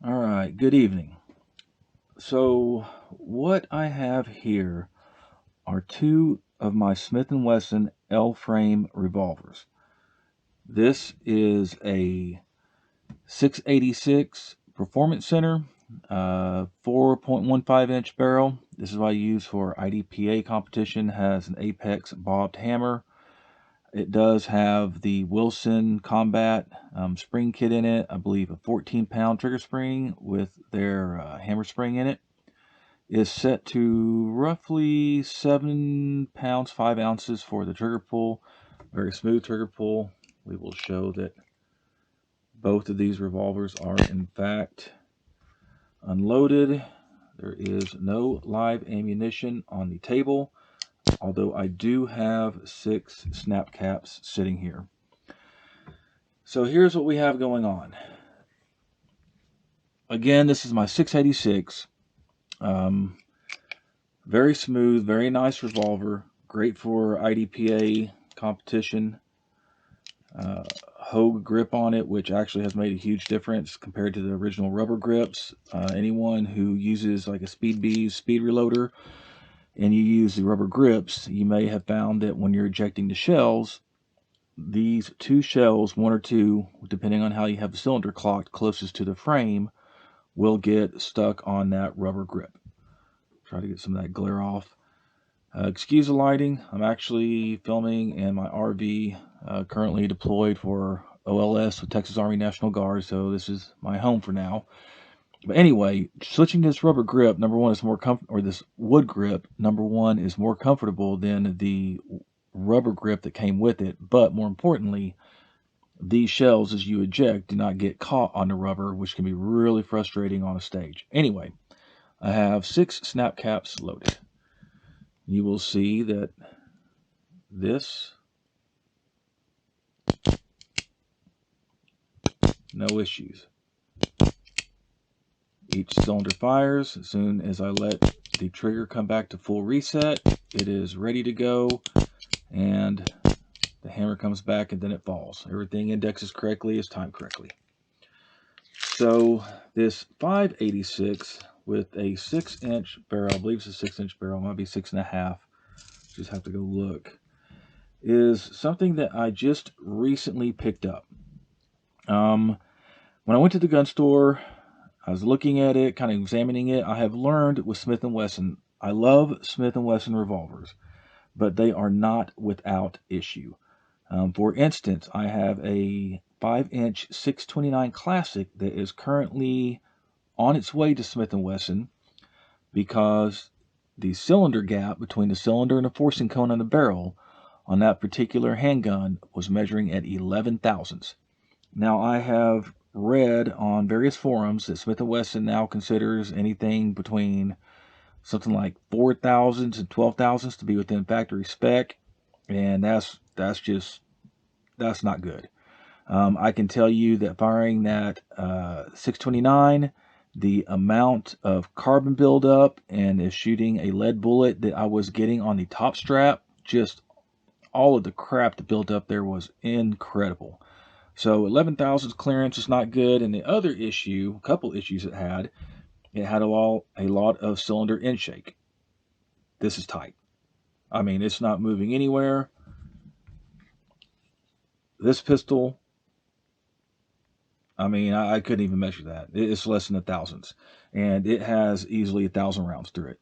All right, good evening. So, what I have here are two of my Smith and Wesson L-frame revolvers. This is a 686 Performance Center, 4.15-inch barrel. This is what I use for IDPA competition. Has an Apex bobbed hammer. It does have the Wilson Combat spring kit in it. I believe a 14-pound trigger spring with their hammer spring in it. Is set to roughly 7 pounds 5 ounces for the trigger pull. Very smooth trigger pull. We will show that both of these revolvers are in fact unloaded. There is no live ammunition on the table, although I do have 6 snap caps sitting here. So here's what we have going on. Again, this is my 686. Very smooth, very nice revolver. Great for IDPA competition. Hogue grip on it, which actually has made a huge difference compared to the original rubber grips. Anyone who uses like a Speed Bees speed reloader and you use the rubber grips, you may have found that when you're ejecting the shells, these two shells, one or two, depending on how you have the cylinder clocked closest to the frame, will get stuck on that rubber grip. Try to get some of that glare off. Excuse the lighting. I'm actually filming in my RV, currently deployed for OLS with Texas Army National Guard, so this is my home for now. But anyway, switching to this rubber grip, number one, is more comfortable, or this wood grip, number one, is more comfortable than the rubber grip that came with it. But more importantly, these shells, as you eject, do not get caught on the rubber, which can be really frustrating on a stage. Anyway, I have 6 snap caps loaded. You will see that this, no issues. Each cylinder fires. As soon as I let the trigger come back to full reset, it is ready to go, and the hammer comes back and then it falls. Everything indexes correctly, is timed correctly. So this 586 with a 6-inch barrel, I believe it's a 6-inch barrel, it might be 6.5, just have to go look, is something that I just recently picked up. When I went to the gun store, I was looking at it, kind of examining it. I have learned with Smith and Wesson, I love Smith and Wesson revolvers, but they are not without issue. For instance, I have a 5-inch 629 Classic that is currently on its way to Smith and Wesson because the cylinder gap between the cylinder and the forcing cone on the barrel on that particular handgun was measuring at 11 thousandths. Now, I have read on various forums that Smith & Wesson now considers anything between something like 4 thousandths and 12 thousandths to be within factory spec, and that's not good. I can tell you that firing that 629, the amount of carbon buildup and is shooting a lead bullet that I was getting on the top strap, just all of the crap that built up there was incredible. So 11 thousandths clearance is not good. And the other issue, a couple issues it had a lot of cylinder end shake. This is tight. I mean, it's not moving anywhere. This pistol, I mean, I couldn't even measure that. It's less than a thousandths, and it has easily 1,000 rounds through it.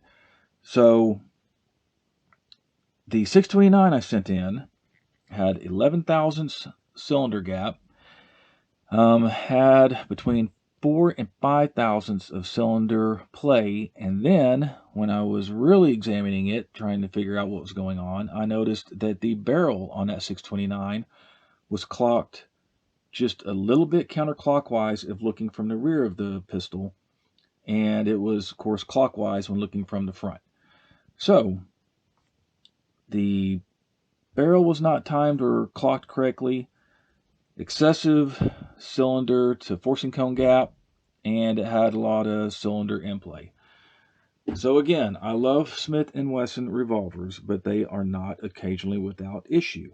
So the 629 I sent in had 11 thousandths cylinder gap, had between 4 and 5 thousandths of cylinder play, and then when I was really examining it, trying to figure out what was going on, I noticed that the barrel on that 629 was clocked just a little bit counterclockwise if looking from the rear of the pistol, and it was, of course, clockwise when looking from the front. So the barrel was not timed or clocked correctly, excessive cylinder to forcing cone gap, and it had a lot of cylinder in play. So again, I love Smith and Wesson revolvers, but they are not occasionally without issue.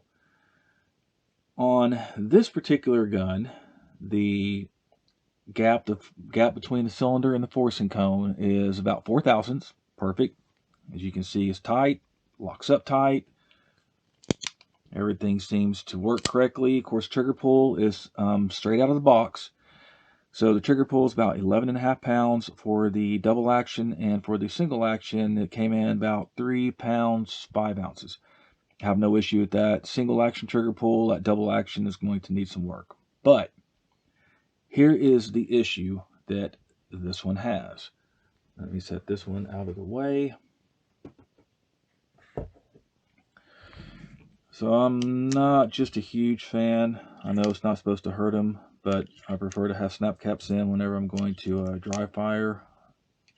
On this particular gun, the gap, the gap between the cylinder and the forcing cone is about 4 thousandths. Perfect. As you can see, it's tight, locks up tight. Everything seems to work correctly. Of course, trigger pull is straight out of the box. So the trigger pull is about 11.5 pounds for the double action, and for the single action, it came in about 3 pounds, 5 ounces. I have no issue with that. Single action trigger pull, that double action is going to need some work. But here is the issue that this one has. Let me set this one out of the way. So I'm not just a huge fan. I know it's not supposed to hurt them, but I prefer to have snap caps in whenever I'm going to dry fire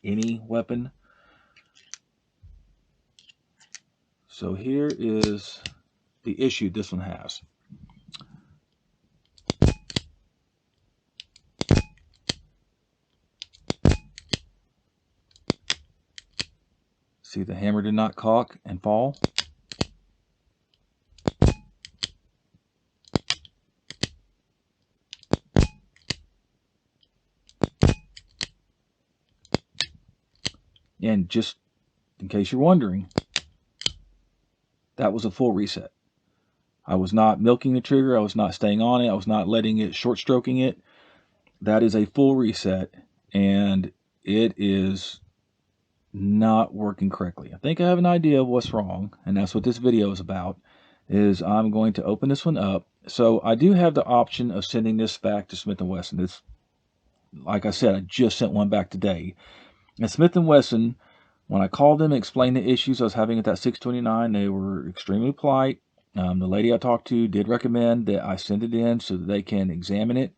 any weapon. So here is the issue this one has. See, the hammer did not cock and fall. And just in case you're wondering, that was a full reset. I was not milking the trigger. I was not staying on it. I was not letting it, short stroking it. That is a full reset, and it is not working correctly. I think I have an idea of what's wrong, and that's what this video is about. Is I'm going to open this one up. So I do have the option of sending this back to Smith and Wesson. It's, like I said, I just sent one back today. And Smith and Wesson, when I called them and explained the issues I was having with that 629, they were extremely polite. The lady I talked to did recommend that I send it in so that they can examine it.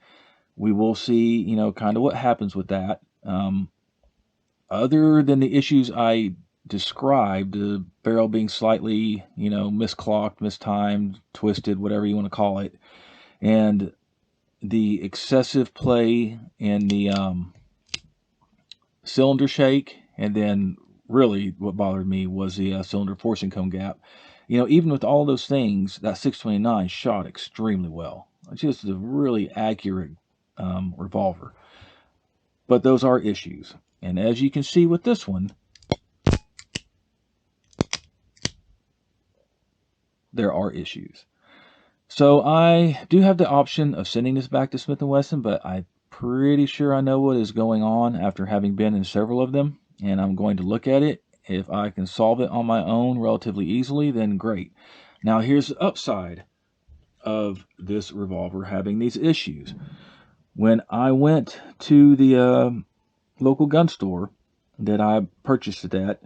We will see, kind of what happens with that. Other than the issues I described, the barrel being slightly, misclocked, mistimed, twisted, whatever you want to call it, and the excessive play in the cylinder shake, and then really what bothered me was the cylinder forcing cone gap. Even with all those things, that 629 shot extremely well. It's just a really accurate revolver. But those are issues. And as you can see with this one, there are issues. So I do have the option of sending this back to Smith & Wesson, but I'm pretty sure I know what is going on after having been in several of them, and I'm going to look at it. If I can solve it on my own relatively easily, then great. Now here's the upside of this revolver having these issues. When I went to the local gun store that I purchased it at,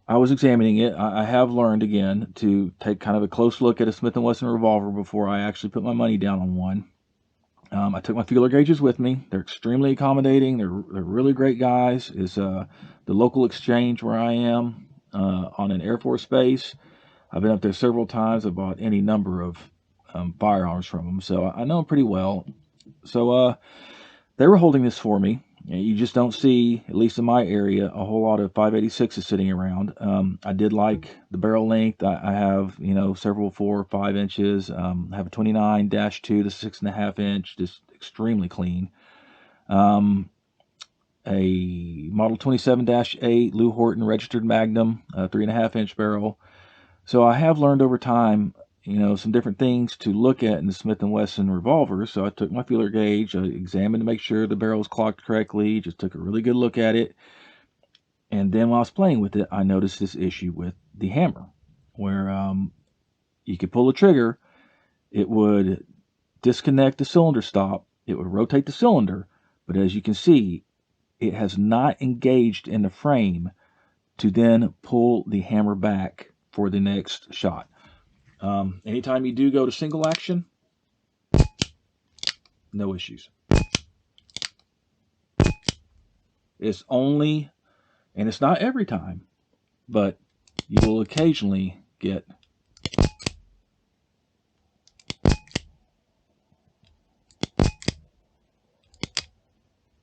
I was examining it. I have learned again to take kind of a close look at a Smith & Wesson revolver before I actually put my money down on one. I took my feeler gauges with me. They're extremely accommodating. They're really great guys. It's the local exchange where I am on an Air Force base. I've been up there several times. I bought any number of firearms from them, so I know them pretty well. So they were holding this for me. You just don't see, at least in my area, a whole lot of 5.86s sitting around. I did like the barrel length. I have, several 4 or 5 inches. I have a 29-2, the 6.5 inch, just extremely clean. A model 27-8 Lou Horton registered Magnum, 3.5 inch barrel. So I have learned over time, some different things to look at in the Smith & Wesson revolver. So I took my feeler gauge, I examined to make sure the barrel was clocked correctly, just took a really good look at it. And then while I was playing with it, I noticed this issue with the hammer, where you could pull the trigger, it would disconnect the cylinder stop, it would rotate the cylinder, but as you can see, it has not engaged in the frame to then pull the hammer back for the next shot. Anytime you do go to single action, no issues. It's only, and it's not every time, but you will occasionally get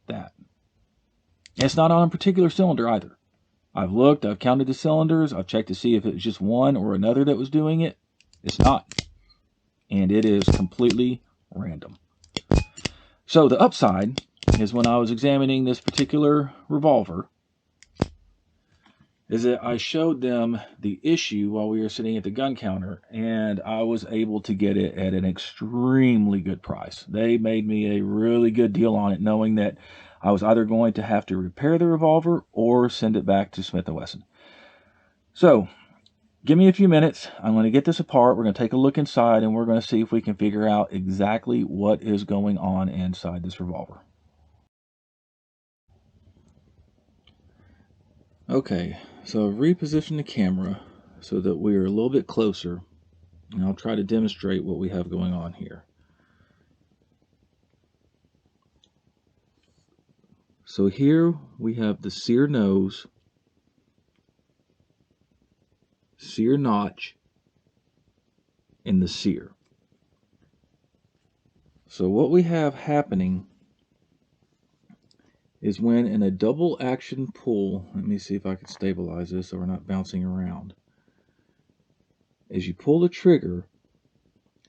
that. And it's not on a particular cylinder either. I've looked, I've counted the cylinders, I've checked to see if it was just one or another that was doing it. It's not. And it is completely random. So the upside is when I was examining this particular revolver, is that I showed them the issue while we were sitting at the gun counter, and I was able to get it at an extremely good price. They made me a really good deal on it, knowing that I was either going to have to repair the revolver or send it back to Smith and Wesson. So, give me a few minutes. I'm going to get this apart. We're going to take a look inside, and we're going to see if we can figure out exactly what is going on inside this revolver. Okay, so I've repositioned the camera so that we are a little bit closer, and I'll try to demonstrate what we have going on here. So here we have the sear nose, sear notch, and the sear. So what we have happening is when in a double action pull, let me see if I can stabilize this so we're not bouncing around. As you pull the trigger,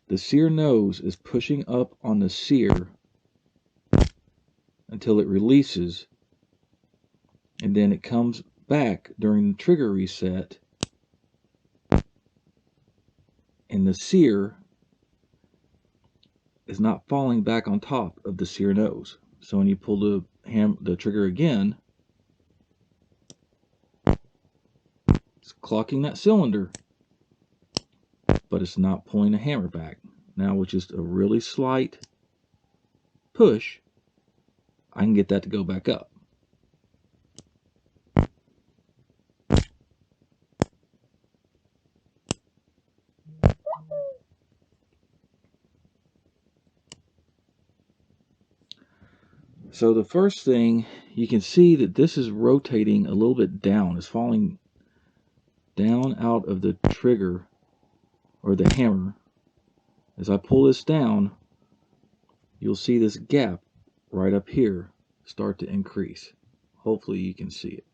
the sear nose is pushing up on the sear until it releases, and then it comes back during the trigger reset, and the sear is not falling back on top of the sear nose. So when you pull the trigger again, it's clocking that cylinder, but it's not pulling the hammer back. Now with just a really slight push, I can get that to go back up. So the first thing, you can see that this is rotating a little bit down. It's falling down out of the trigger or the hammer. As I pull this down, you'll see this gap right up here start to increase. Hopefully you can see it.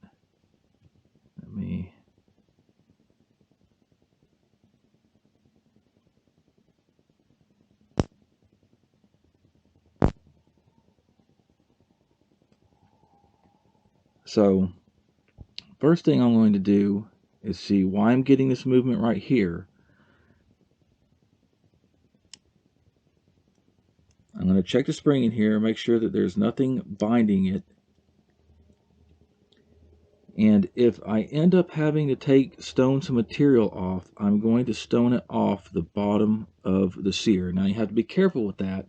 Let me... So, first thing I'm going to do is see why I'm getting this movement right here. I'm going to check the spring in here, make sure that there's nothing binding it. And if I end up having to stone some material off, I'm going to stone it off the bottom of the sear. Now you have to be careful with that,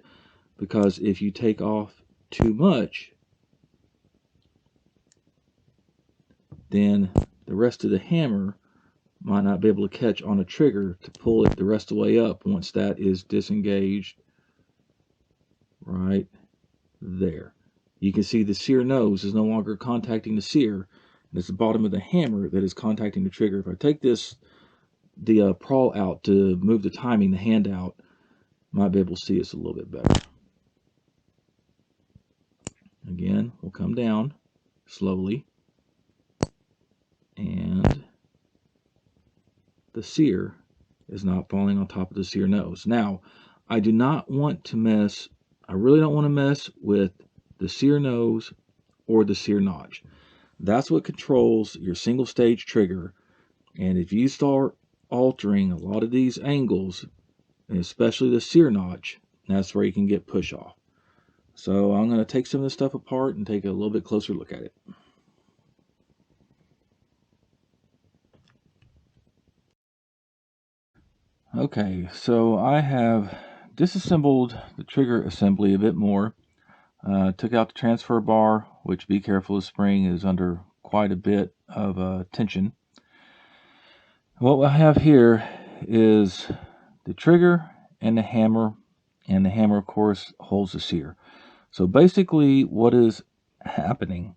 because if you take off too much, then the rest of the hammer might not be able to catch on a trigger to pull it the rest of the way up once that is disengaged right there. You can see the sear nose is no longer contacting the sear, and it's the bottom of the hammer that is contacting the trigger. If I take the prawl out to move the timing, the hand out, might be able to see this a little bit better. Again, we'll come down slowly, and the sear is not falling on top of the sear nose. Now, I do not want to mess, I really don't want to mess with the sear nose or the sear notch. That's what controls your single stage trigger, and if you start altering a lot of these angles, and especially the sear notch, that's where you can get push off. So I'm going to take some of this stuff apart and take a little bit closer look at it. Okay, so I have disassembled the trigger assembly a bit more. Took out the transfer bar, which, be careful, the spring is under quite a bit of tension. What I have here is the trigger and the hammer of course holds the sear. So basically what is happening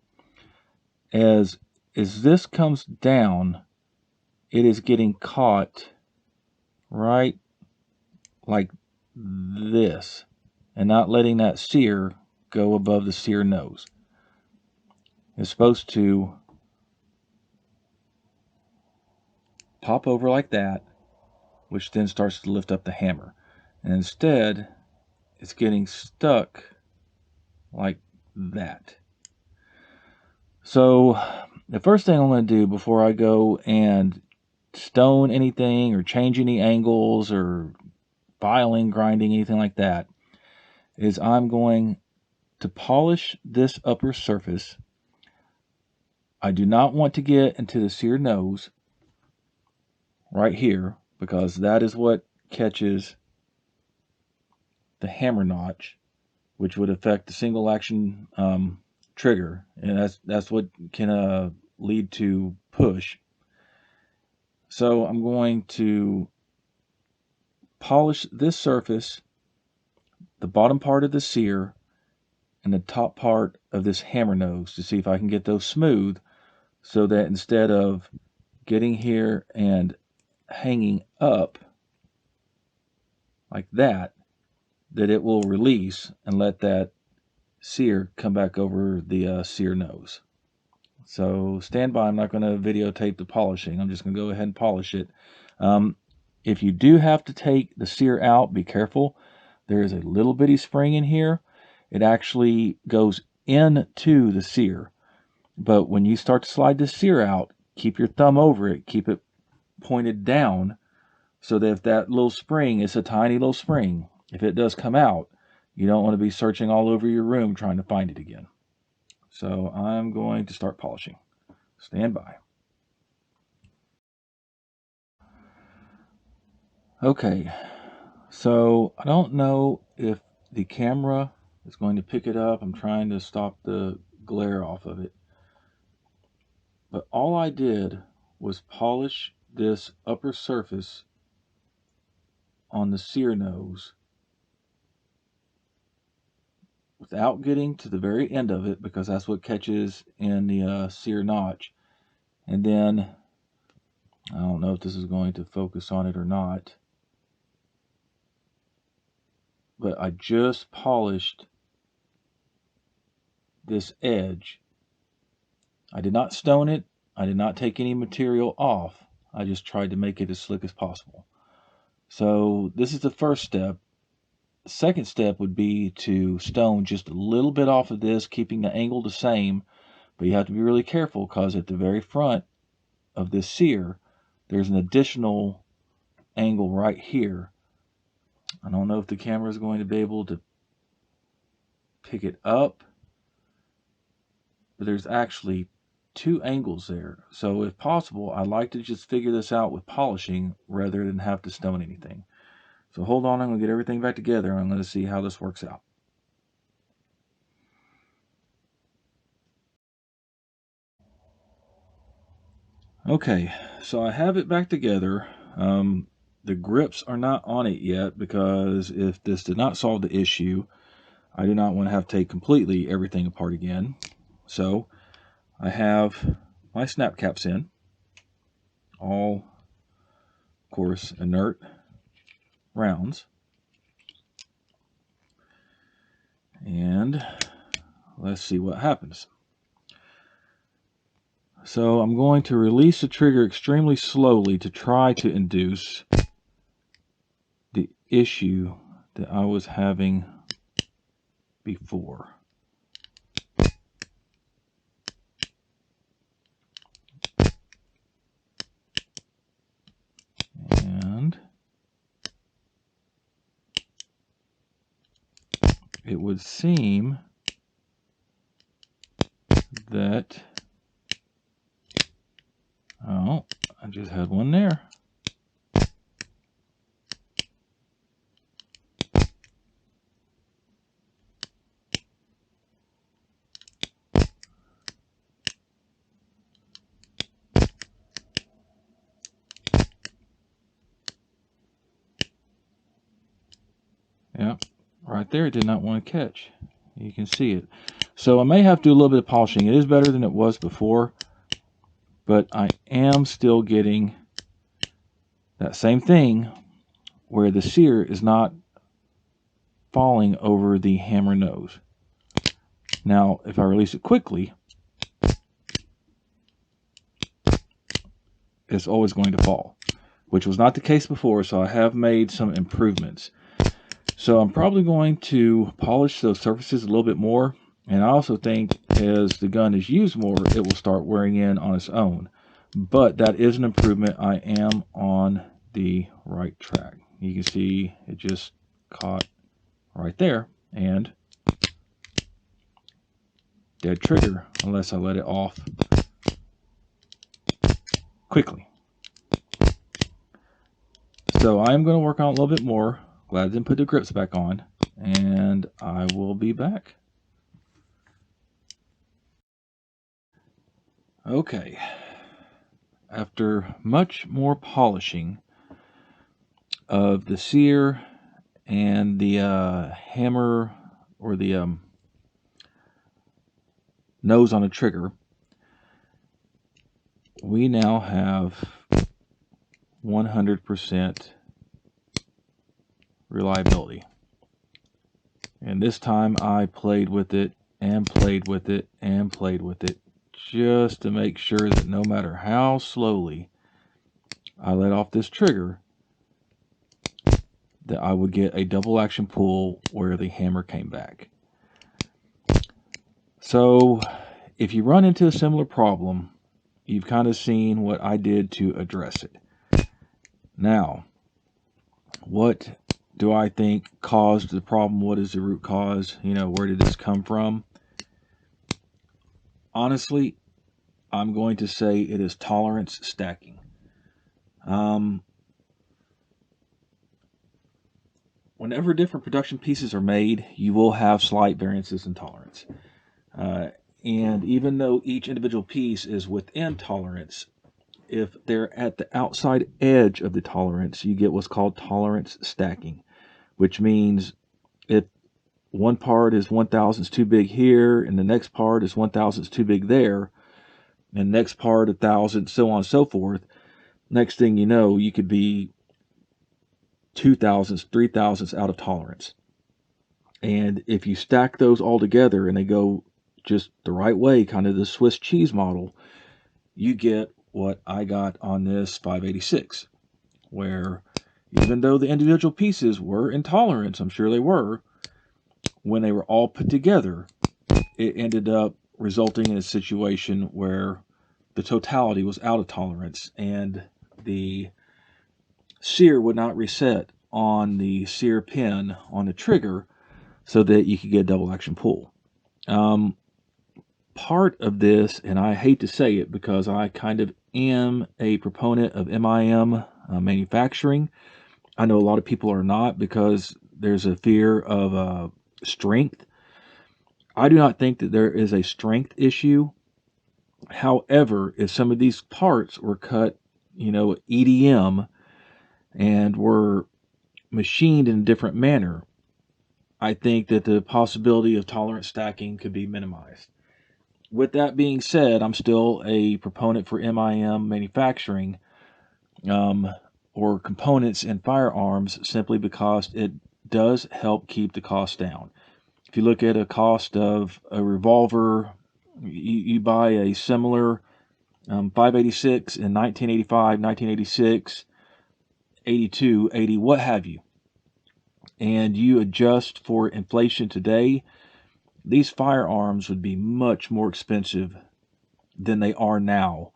as this comes down, it is getting caught right like this and not letting that sear go above the sear nose. It's supposed to pop over like that, which then starts to lift up the hammer. And instead, it's getting stuck like that. So the first thing I'm going to do before I go and stone anything or change any angles or filing, grinding, anything like that, is I'm going to polish this upper surface. I do not want to get into the sear nose right here, because that is what catches the hammer notch, which would affect the single action trigger, and that's what can lead to push. So I'm going to polish this surface, the bottom part of the sear, and the top part of this hammer nose to see if I can get those smooth, so that instead of getting here and hanging up like that, that it will release and let that sear come back over the sear nose. So stand by. I'm not going to videotape the polishing. I'm just going to go ahead and polish it. If you do have to take the sear out, be careful. There is a little bitty spring in here. It actually goes into the sear. But when you start to slide the sear out, keep your thumb over it. Keep it pointed down, so that if that little spring, it's a tiny little spring, if it does come out, you don't want to be searching all over your room trying to find it again. So I'm going to start polishing. Stand by. Okay, so I don't know if the camera is going to pick it up. I'm trying to stop the glare off of it. But all I did was polish this upper surface on the sear nose without getting to the very end of it, because that's what catches in the sear notch. And then, I don't know if this is going to focus on it or not, but I just polished this edge. I did not stone it. I did not take any material off. I just tried to make it as slick as possible. So this is the first step. The second step would be to stone just a little bit off of this, keeping the angle the same, but you have to be really careful, because at the very front of this sear, there's an additional angle right here. I don't know if the camera is going to be able to pick it up, but there's actually two angles there. So if possible, I like to just figure this out with polishing rather than have to stone anything. So hold on, I'm going to get everything back together, and I'm going to see how this works out. Okay, so I have it back together. The grips are not on it yet, because if this did not solve the issue, I do not want to have to take completely everything apart again. So I have my snap caps in, all, of course, inert rounds. And let's see what happens. So I'm going to release the trigger extremely slowly to try to induce the issue that I was having before. And it would seem that, oh, I just had one there. Yeah, right there, it did not want to catch. You can see it. So I may have to do a little bit of polishing. It is better than it was before, but I am still getting that same thing where the sear is not falling over the hammer nose. Now, if I release it quickly, it's always going to fall, which was not the case before, so I have made some improvements. So I'm probably going to polish those surfaces a little bit more. And I also think as the gun is used more, it will start wearing in on its own. But that is an improvement. I am on the right track. You can see it just caught right there, and dead trigger unless I let it off quickly. So I'm going to work on it a little bit more. Glad I didn't put the grips back on, and I will be back. Okay, after much more polishing of the sear and the hammer or the nose on a trigger, we now have 100% reliability. And this time I played with it and played with it and played with it just to make sure that no matter how slowly I let off this trigger, that I would get a double action pull where the hammer came back. So if you run into a similar problem, you've kind of seen what I did to address it. Now, what do I think caused the problem? What is the root cause? Where did this come from? Honestly, I'm going to say it is tolerance stacking. Whenever different production pieces are made, you will have slight variances in tolerance. And even though each individual piece is within tolerance, if they're at the outside edge of the tolerance, you get what's called tolerance stacking, which means if one part is 1,000 too big here, and the next part is 1,000 too big there, and next part 1,000, so on and so forth, next thing you know, you could be 2,000s, 3,000s out of tolerance. And if you stack those all together and they go just the right way, kind of the Swiss cheese model, you get what I got on this 586, where even though the individual pieces were in tolerance, I'm sure they were, when they were all put together, it ended up resulting in a situation where the totality was out of tolerance and the sear would not reset on the sear pin on the trigger so that you could get a double action pull. Part of this, and I hate to say it because I kind of am a proponent of MIM manufacturing. I know a lot of people are not because there's a fear of strength. I do not think that there is a strength issue. However, if some of these parts were cut, EDM and were machined in a different manner, I think that the possibility of tolerance stacking could be minimized. With that being said, I'm still a proponent for MIM manufacturing or components in firearms simply because it does help keep the cost down. If you look at a cost of a revolver, you buy a similar 586 in 1985, 1986, 82, 80, what have you, and you adjust for inflation today, these firearms would be much more expensive than they are now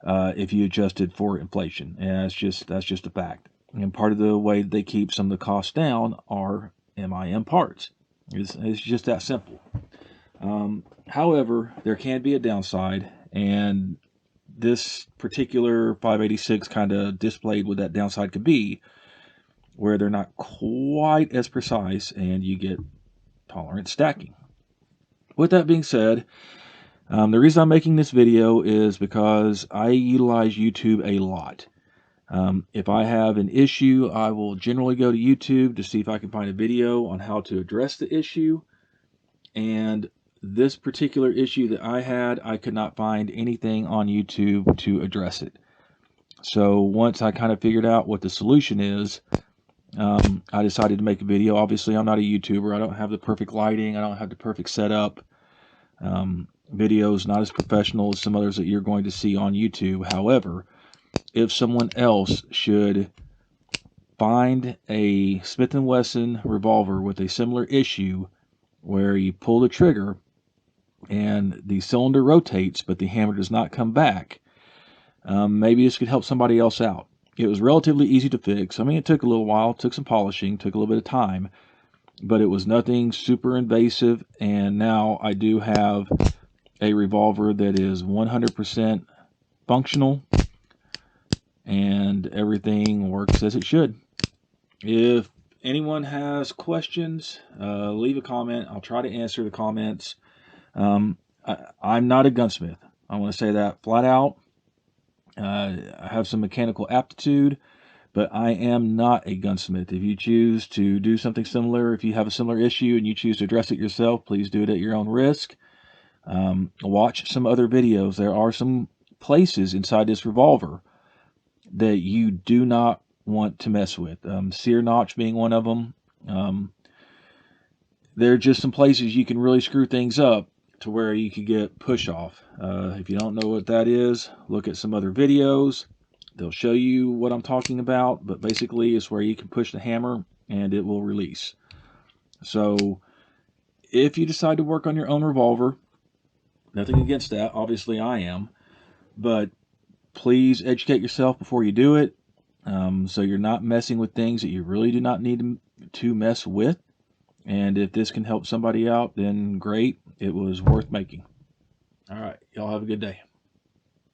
if you adjusted for inflation. And that's just a fact. And part of the way they keep some of the costs down are MIM parts. It's just that simple. However, there can be a downside, and this particular 586 kind of displayed what that downside could be, where they're not quite as precise and you get tolerance stacking. With that being said, the reason I'm making this video is because I utilize YouTube a lot. If I have an issue, I will generally go to YouTube to see if I can find a video on how to address the issue. And this particular issue that I had, I could not find anything on YouTube to address it. So once I kind of figured out what the solution is, I decided to make a video. Obviously, I'm not a YouTuber. I don't have the perfect lighting. I don't have the perfect setup. Videos not as professional as some others that you're going to see on YouTube. However, if someone else should find a Smith and Wesson revolver with a similar issue where you pull the trigger and the cylinder rotates, but the hammer does not come back. Maybe this could help somebody else out. It was relatively easy to fix. I mean, it took a little while, took some polishing, took a little bit of time, but it was nothing super invasive. And now I do have a revolver that is 100% functional, and everything works as it should. If anyone has questions, leave a comment. I'll try to answer the comments. I'm not a gunsmith. I want to say that flat out. I have some mechanical aptitude, but I am not a gunsmith. If you choose to do something similar, if you have a similar issue and you choose to address it yourself, please do it at your own risk. Watch some other videos. There are some places inside this revolver that you do not want to mess with. Sear notch being one of them. There are just some places you can really screw things up to where you could get push off. If you don't know what that is, look at some other videos. They'll show you what I'm talking about, but basically it's where you can push the hammer and it will release. So if you decide to work on your own revolver, nothing against that, obviously I am, but please educate yourself before you do it, so you're not messing with things that you really do not need to mess with. And if this can help somebody out, then great. It was worth making. All right. Y'all have a good day.